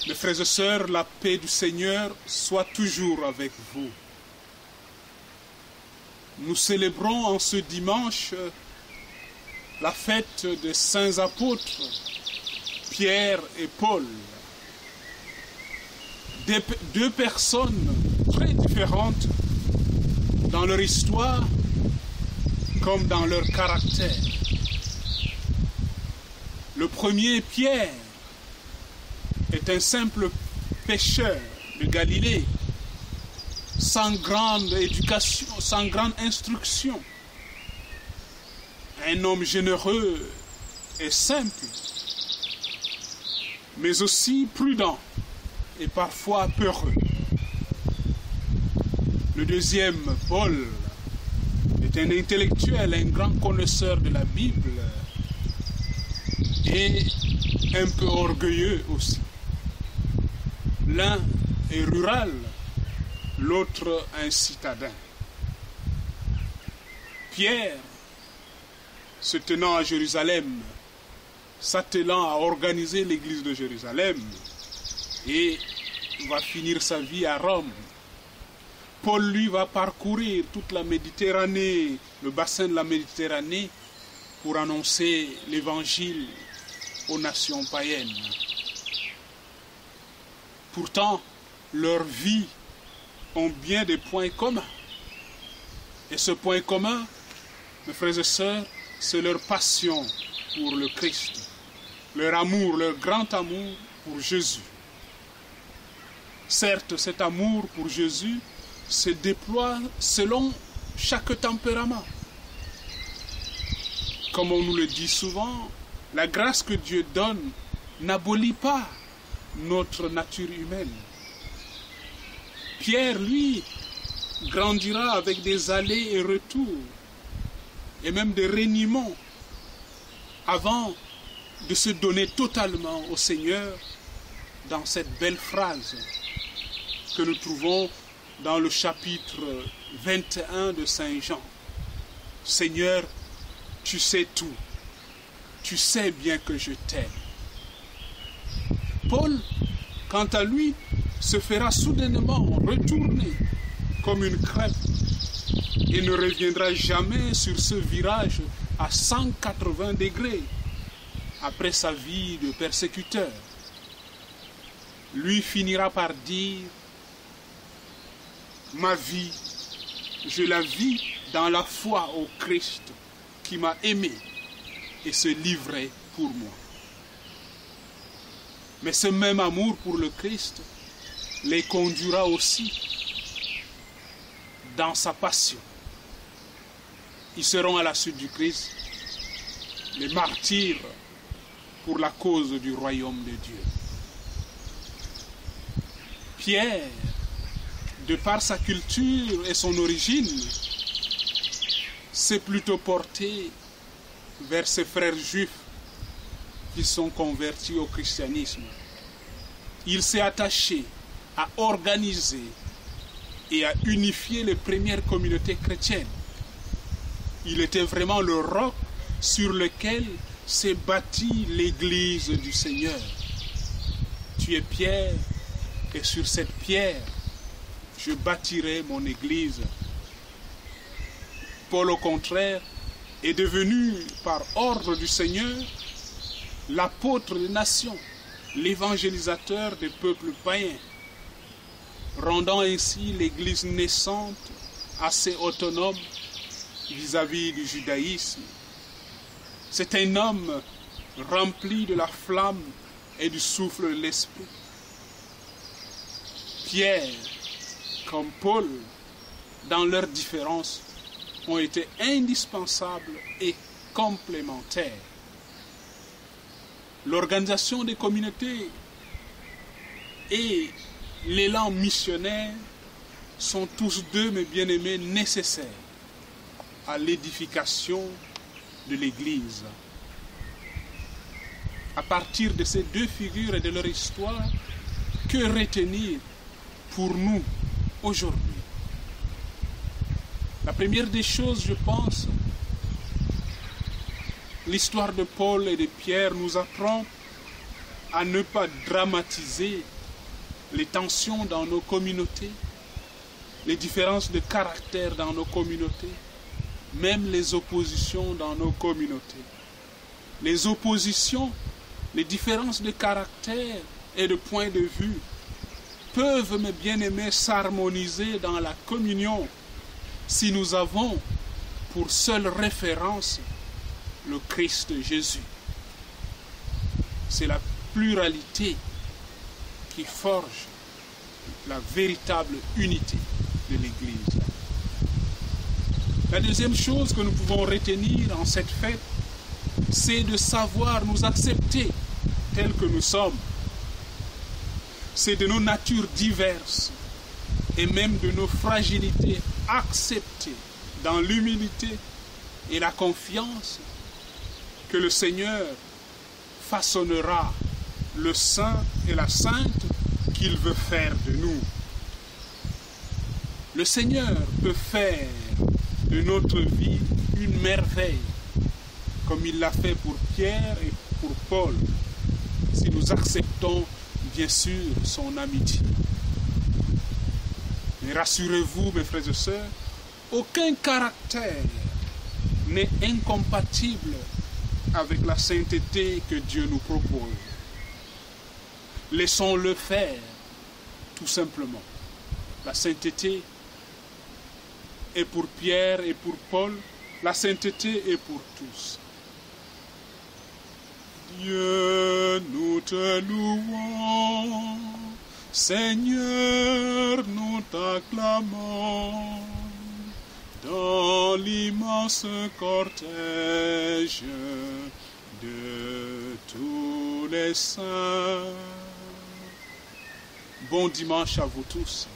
Mes frères et sœurs, la paix du Seigneur soit toujours avec vous. Nous célébrons en ce dimanche la fête des saints apôtres, Pierre et Paul. Deux personnes très différentes dans leur histoire comme dans leur caractère. Le premier, Pierre, est un simple pêcheur de Galilée, sans grande éducation, sans grande instruction. Un homme généreux et simple, mais aussi prudent et parfois peureux. Le deuxième, Paul, est un intellectuel, un grand connaisseur de la Bible et un peu orgueilleux aussi. L'un est rural, l'autre un citadin. Pierre, se tenant à Jérusalem, s'attelant à organiser l'église de Jérusalem, et va finir sa vie à Rome. Paul, lui, va parcourir toute la Méditerranée, le bassin de la Méditerranée, pour annoncer l'évangile aux nations païennes. Pourtant, leurs vies ont bien des points communs. Et ce point commun, mes frères et sœurs, c'est leur passion pour le Christ, leur amour, leur grand amour pour Jésus. Certes, cet amour pour Jésus se déploie selon chaque tempérament. Comme on nous le dit souvent, la grâce que Dieu donne n'abolit pas notre nature humaine. Pierre, lui, grandira avec des allers et retours, et même des reniements, avant de se donner totalement au Seigneur dans cette belle phrase que nous trouvons dans le chapitre 21 de Saint Jean. Seigneur, tu sais tout, tu sais bien que je t'aime. Paul, quant à lui, se fera soudainement retourner comme une crêpe et ne reviendra jamais sur ce virage à 180 degrés après sa vie de persécuteur. Lui finira par dire: ma vie, je la vis dans la foi au Christ qui m'a aimé et se livrait pour moi. Mais ce même amour pour le Christ les conduira aussi dans sa passion. Ils seront à la suite du Christ les martyrs pour la cause du royaume de Dieu. Pierre, de par sa culture et son origine, s'est plutôt porté vers ses frères juifs qui sont convertis au christianisme. Il s'est attaché à organiser et à unifier les premières communautés chrétiennes. Il était vraiment le roc sur lequel s'est bâtie l'église du Seigneur. Tu es Pierre, et sur cette pierre, je bâtirai mon église. Paul, au contraire, est devenu, par ordre du Seigneur, l'apôtre des nations, l'évangélisateur des peuples païens, rendant ainsi l'église naissante assez autonome vis-à-vis du judaïsme. C'est un homme rempli de la flamme et du souffle de l'esprit. Pierre, comme Paul, dans leurs différences, ont été indispensables et complémentaires. L'organisation des communautés et l'élan missionnaire sont tous deux, mes bien-aimés, nécessaires à l'édification de l'Église. À partir de ces deux figures et de leur histoire, que retenir pour nous aujourd'hui? La première des choses, je pense, l'histoire de Paul et de Pierre nous apprend à ne pas dramatiser les tensions dans nos communautés, les différences de caractère dans nos communautés, même les oppositions dans nos communautés. Les oppositions, les différences de caractère et de point de vue peuvent, mes bien-aimés, s'harmoniser dans la communion si nous avons pour seule référence le Christ Jésus. C'est la pluralité qui forge la véritable unité de l'Église. La deuxième chose que nous pouvons retenir en cette fête, c'est de savoir nous accepter tels que nous sommes. C'est de nos natures diverses et même de nos fragilités accepter dans l'humilité et la confiance que le Seigneur façonnera le saint et la sainte qu'il veut faire de nous. Le Seigneur peut faire de notre vie une merveille, comme il l'a fait pour Pierre et pour Paul, si nous acceptons bien sûr son amitié. Mais rassurez-vous, mes frères et sœurs, aucun caractère n'est incompatible avec la sainteté que Dieu nous propose. Laissons-le faire, tout simplement. La sainteté est pour Pierre et pour Paul, la sainteté est pour tous. Dieu, nous te louons, Seigneur, nous t'acclamons, dans l'immense cortège de tous les saints. Bon dimanche à vous tous.